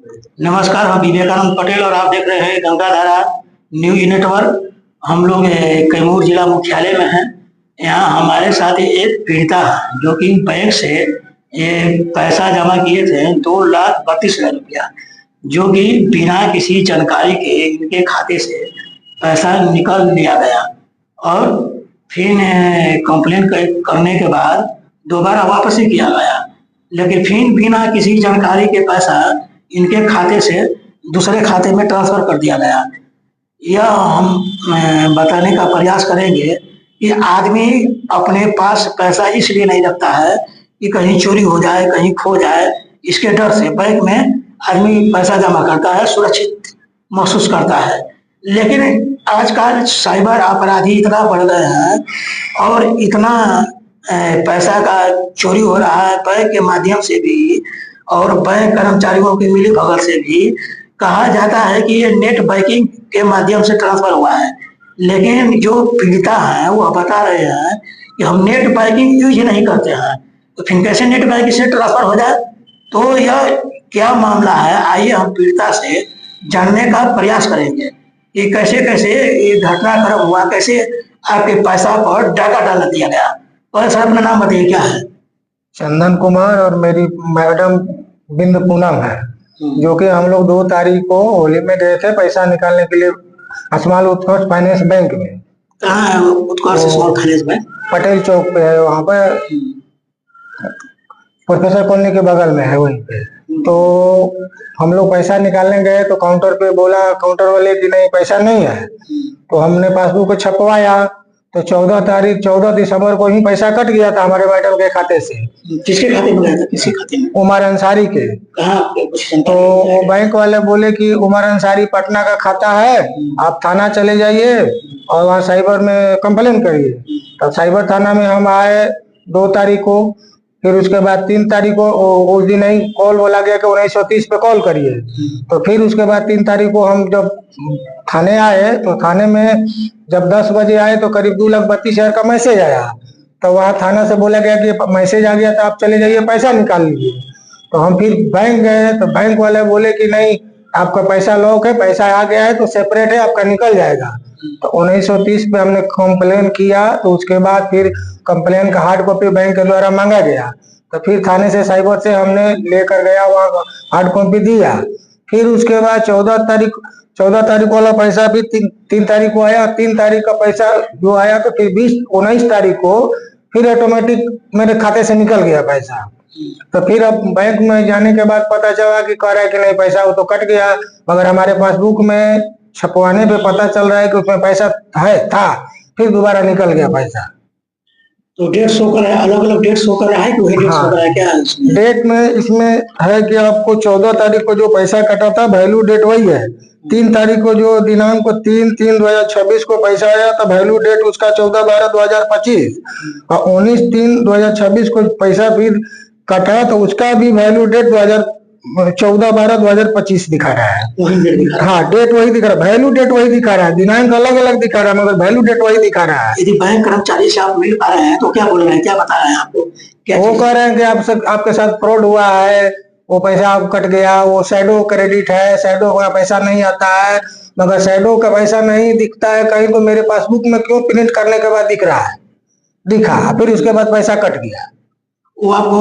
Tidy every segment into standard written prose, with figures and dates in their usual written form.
नमस्कार, हम विवेकानंद पटेल और आप देख रहे हैं गंगाधारा न्यूज नेटवर्क। हम लोग कैमूर जिला मुख्यालय में हैं। यहाँ हमारे साथ एक पीड़िता है जो कि बैंक से ये पैसा जमा किए थे 2,32,000 रुपया, जो कि बिना किसी जानकारी के इनके खाते से पैसा निकल लिया गया और फिर कंप्लेन करने के बाद दोबारा वापस ही किया गया, लेकिन फिर बिना किसी जानकारी के पैसा इनके खाते से दूसरे खाते में ट्रांसफर कर दिया गया। यह हम बताने का प्रयास करेंगे कि आदमी अपने पास पैसा इसलिए नहीं रखता है कि कहीं चोरी हो जाए, कहीं खो जाए। इसके डर से बैंक में आदमी पैसा जमा करता है, सुरक्षित महसूस करता है। लेकिन आजकल साइबर अपराधी इतना बढ़ गए हैं और इतना पैसा का चोरी हो रहा है बैंक के माध्यम से भी, और बैंक कर्मचारियों के मिली भगत से भी कहा जाता है कि ये नेट बैंकिंग के माध्यम से ट्रांसफर हुआ है। लेकिन जो पीड़िता है वो बता रहे हैं कि हम नेट बैंकिंग यूज ही नहीं करते हैं, तो फिर कैसे नेट बैंकिंग से ट्रांसफर हो जाए। तो यह क्या मामला है, आइए हम पीड़िता से जानने का प्रयास करेंगे कि कैसे कैसे ये घटनाक्रम हुआ, कैसे आपके पैसा पर डाका डाल दिया गया। और सर अपना नाम बताइए, क्या है? चंदन कुमार और मेरी मैडम बिंद पूनम है, जो कि हम लोग 2 तारीख को होली में गए थे पैसा निकालने के लिए स्मॉल उत्कर्ष फाइनेंस बैंक में। कहाँ है उत्कर्ष स्मॉल फाइनेंस बैंक? पटेल चौक पे है, वहाँ पे प्रोफेसर कॉलोनी के बगल में है वहीं पे। तो हम लोग पैसा निकालने गए तो काउंटर पे बोला काउंटर वाले कि नहीं पैसा नहीं है। तो हमने पासबुक छपवाया तो 14 दिसंबर को ही पैसा कट गया था हमारे मैडम के खाते से। किसके खाते में गया था? किसके खाते में? उमर अंसारी के। कहाँ? तो वो बैंक वाले बोले कि उमर अंसारी पटना का खाता है, आप थाना चले जाइए और वहाँ साइबर में कंप्लेन करिए। तो साइबर थाना में हम आए 2 तारीख को। फिर उसके बाद 3 तारीख को उस दिन ही कॉल बोला गया कि 1930 पे कॉल करिए। तो फिर उसके बाद 3 तारीख को हम जब थाने आए तो थाने में जब 10 बजे आए तो करीब 2,32,000 का मैसेज आया। तो वहाँ थाना से बोला गया कि मैसेज आ गया तो आप चले जाइए पैसा निकाल लीजिए। तो हम फिर बैंक गए तो बैंक वाले बोले कि नहीं, आपका पैसा लॉक है, पैसा आ गया है तो सेपरेट है, आपका निकल जाएगा। तो 1930 पे हमने कंप्लेन किया। तो उसके बाद फिर कंप्लेन का हार्ड कॉपी बैंक के द्वारा मांगा गया। तो फिर थाने से साइबर से हमने लेकर गया, वहाँ हार्ड कॉपी दिया। फिर उसके बाद 14 तारीख वाला पैसा भी 3 तारीख को आया। 3 तारीख का पैसा जो आया तो फिर 19 तारीख को फिर ऑटोमेटिक मेरे खाते से निकल गया पैसा। तो फिर अब बैंक में जाने के बाद पता चला कि कह रहा है कि नहीं पैसा वो तो कट गया, मगर हमारे पासबुक में छपवाने पे पता चल रहा है कि उसमें पैसा था। फिर दोबारा निकल गया पैसा। तो डेट शो कर रहा है, अलग अलग डेट शो कर रहा है कि वही डेट शो कर रहा है? क्या है इसमें? डेट में इसमें है कि आपको 14 तारीख को जो पैसा कटा था वैल्यू डेट वही है। 3 तारीख को जो दिनांक को 3/3/2026 को पैसा आया था वैल्यू डेट उसका 14/12/2025 और 19/3/2026 को पैसा फिर कटा तो उसका भी वैल्यू डेट 14/12/2025 दिखा रहा है। वही डेट दिखा रहा है? हाँ, डेट वही दिखा रहा है, वैल्यू डेट वही दिखा रहा है, दिनांक अलग अलग दिखा रहा है मगर वैल्यू डेट वही दिखा रहा है। यदि बैंक कर्मचारी से आप मिल पा रहे हैं तो क्या बोल रहे हैं, क्या बता रहे हैं आपको? वो कह रहे हैं कि आपके साथ फ्रॉड हुआ है, वो पैसा आप कट गया, वो शैडो क्रेडिट है, शैडो का पैसा नहीं आता है। मगर शैडो का पैसा नहीं दिखता है कहीं, तो मेरे पासबुक में क्यों प्रिंट करने के बाद दिख रहा है? दिखा, फिर उसके बाद पैसा कट गया। वो आपको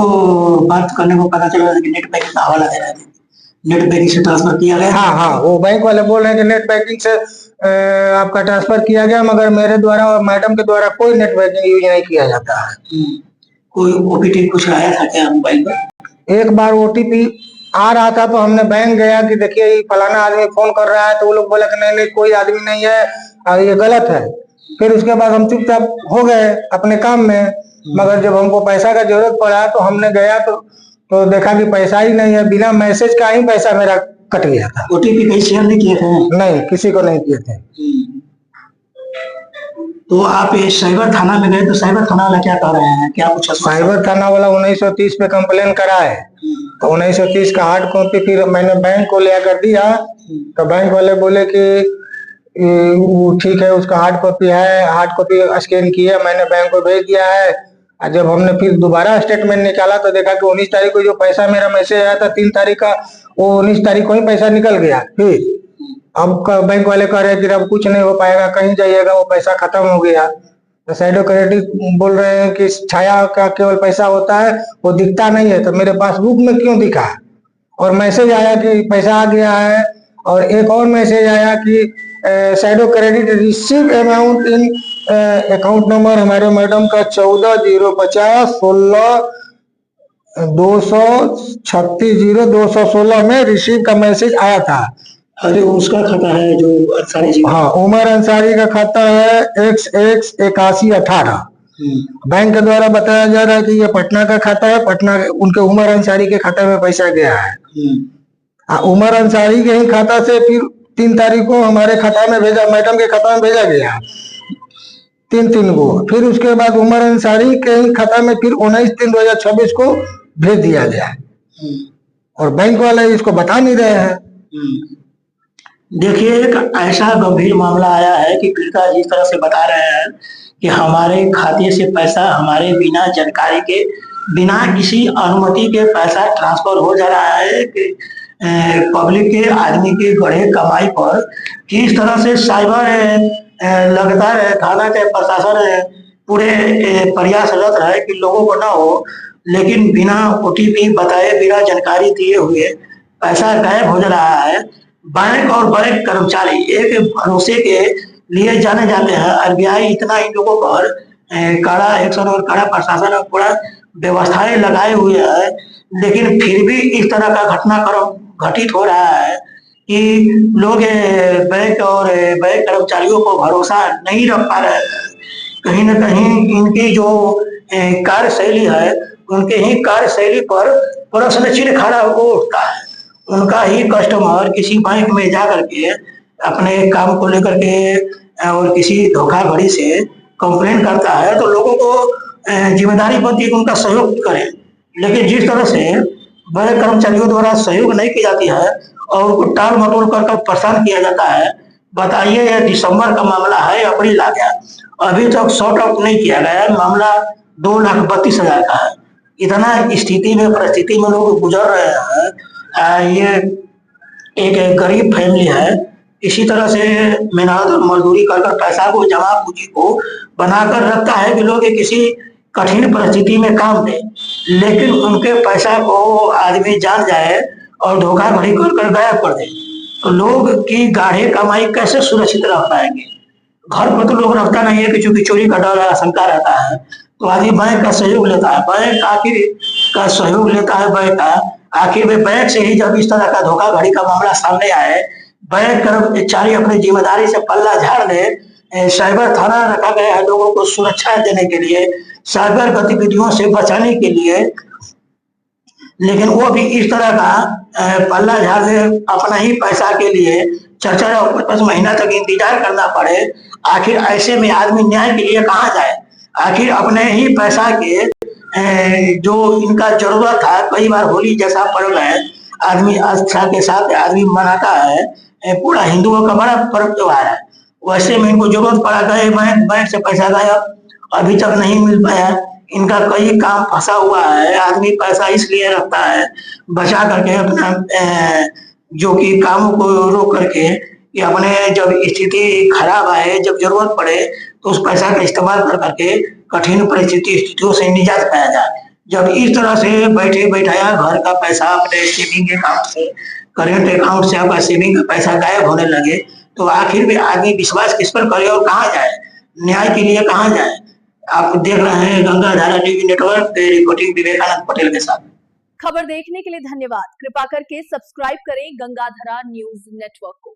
बात करने को पता चला कि नेट बैंकिंग का हवाला दे रहे थे, नेट बैंकिंग से ट्रांसफर किया गया? हाँ, वो बैंक वाले बोल रहे हैं कि नेट बैंकिंग से आपका ट्रांसफर किया गया, मगर मेरे द्वारा और मैडम के द्वारा कोई नेट बैंकिंग यूज नहीं किया जाता है। कोई ओटीपी कुछ आया था क्या मोबाइल पर? एक बार ओटीपी आ रहा था तो हमने बैंक गया कि देखिए ये फलाना आदमी फोन कर रहा है, तो वो लोग बोला कि नहीं कोई आदमी नहीं है और ये गलत है। फिर उसके बाद हम चुपचाप हो गए अपने काम में। मगर जब हमको पैसा का जरूरत पड़ा तो हमने गया तो देखा कि पैसा ही नहीं है, बिना मैसेज का ही पैसा मेरा कट गया था। ओटीपी कहीं शेयर नहीं किए थे? नहीं, किसी को नहीं किए थे। तो आप साइबर थाना में गए तो साइबर थाना वाला क्या कह रहे हैं, क्या कुछ? साइबर थाना वाला 1930 पे कंप्लेन करा है तो 1930 का हार्ड कॉपी फिर मैंने बैंक को ले कर दिया। तो बैंक वाले बोले कि ठीक है, उसका हार्ड कॉपी है, हार्ड कॉपी स्कैन किया, मैंने बैंक को भेज दिया है और जब हमने फिर दोबारा स्टेटमेंट निकाला तो देखा कि 19 तारीख को जो पैसा मेरा मैसेज आया था 3 तारीख का, वो 19 तारीख को ही पैसा निकल गया। फिर अब बैंक वाले कह रहे हैं कि अब कुछ नहीं हो पाएगा, कहीं जाइएगा, वो पैसा खत्म हो गया। तो साइडो क्रेडिट बोल रहे हैं कि छाया का केवल पैसा होता है, वो दिखता नहीं है। तो मेरे पासबुक में क्यों दिखा? और मैसेज आया कि पैसा आ गया है, और एक और मैसेज आया कि साइडो credit receive amount in account number हमारे मैडम का 14,050,16,236,0216 में रिसीव का मैसेज आया था। अरे उसका खाता है जो अंसारी जी? हाँ, उमर अंसारी का खाता है XX8118। बैंक के द्वारा बताया जा रहा है कि ये पटना का खाता है, पटना उनके उमर अंसारी के खाता में पैसा गया है। उमर अंसारी के ही खाता से फिर 3 तारीख को हमारे खाता में भेजा, मैडम के खाता में भेजा गया 3 को। फिर उसके बाद उमर अंसारी के ही खाता में फिर 19/3/2026 को भेज दिया गया। और बैंक वाले इसको बता नहीं रहे हैं। देखिए, एक ऐसा गंभीर मामला आया है कि पीड़िता जिस तरह से बता रहे हैं कि हमारे खाते से पैसा हमारे बिना जानकारी के, बिना किसी अनुमति के पैसा ट्रांसफर हो जा रहा है कि पब्लिक के आदमी के गढ़े कमाई पर किस तरह से साइबर लगातार थाना के प्रशासन पूरे प्रयासरत है कि लोगों को ना हो, लेकिन बिना OTP बताए, बिना जानकारी दिए हुए पैसा गायब हो जा रहा है। बैंक और बैंक कर्मचारी एक भरोसे के लिए जाने जाते हैं। RBI इतना इन लोगों पर कड़ा एक्शन और कड़ा प्रशासन और पूरा व्यवस्थाएं लगाए हुए है, लेकिन फिर भी इस तरह का घटनाक्रम घटित हो रहा है कि लोग बैंक और बैंक कर्मचारियों को भरोसा नहीं रख पा रहे हैं। कहीं न कहीं इनकी जो कार्यशैली है, उनके ही कार्यशैली पर प्रश्न चिन्ह खड़ा हो उठता है। उनका ही कस्टमर किसी बैंक में जा करके अपने काम को लेकर के और किसी धोखाधड़ी से कंप्लेन करता है, तो लोगों को जिम्मेदारी बनती है कि उनका सहयोग करें। लेकिन जिस तरह से बैंक कर्मचारियों द्वारा सहयोग नहीं की जाती है और उनको टाल मटोल कर परेशान किया जाता है। बताइए, यह दिसंबर का मामला है, अप्रैल आ गया, अभी तक सॉर्ट आउट नहीं किया गया है। मामला 2,32,000 का है। इतना स्थिति में, परिस्थिति में लोग गुजर रहे हैं। ये एक गरीब फैमिली है, इसी तरह से मेहनत और मजदूरी कर पैसा को, जमा पूंजी को बनाकर रखता है कि लोग किसी कठिन परिस्थिति में काम दे, लेकिन उनके पैसा को आदमी जान जाए और धोखाधड़ी कर गायब कर दे, तो लोग की गाढ़े कमाई कैसे सुरक्षित रह पाएंगे? घर पर तो लोग रखता नहीं है कि चूंकि चोरी का डर आशंका रहता है, तो आदमी बैंक का सहयोग लेता है। बैंक आखिर का सहयोग लेता है बैंक का, आखिर में बैंक से ही जब इस तरह का धोखाधड़ी का मामला सामने आए, बैंक कर्मचारी अपनी जिम्मेदारी से पल्ला झाड़ ले। साइबर थाना रखा गया है लोगों को सुरक्षा देने के लिए, साइबर गतिविधियों से बचाने के लिए, लेकिन वो भी इस तरह का पल्ला झाड़ दे अपना ही पैसा के लिए 4-4 और 5 महीना तक इंतजार करना पड़े। आखिर ऐसे में आदमी न्याय के लिए कहाँ जाए? आखिर अपने ही पैसा के जो इनका जरूरत था, कई बार होली जैसा पर्व है, आदमी आस्था के साथ आदमी मनाता है, पूरा हिंदुओं का बड़ा पर्व त्योहार है, वैसे में इनको जरूरत पड़ा, गए बैंक से पैसा गायब, अभी तक नहीं मिल पाया। इनका कई काम फंसा हुआ है। आदमी पैसा इसलिए रखता है बचा करके अपना जो कि कामों को रोक करके कि अपने जब स्थिति खराब आए, जब जरूरत पड़े, तो उस पैसा का इस्तेमाल कर करके कठिन स्थितियों से निजात पाया जाए। जब इस तरह से बैठे बैठाया घर का पैसा अपने सेविंग अकाउंट से, करेंट अकाउंट से आपका सेविंग का पैसा गायब होने लगे, तो आखिर में आदमी विश्वास किस पर करे और कहाँ जाए? न्याय के लिए कहाँ जाए? आप देख रहे हैं Ganga Dhara news network, reporting Vivekanand Patel के साथ। खबर देखने के लिए धन्यवाद। कृपा करके सब्सक्राइब करें गंगाधरा न्यूज नेटवर्क को।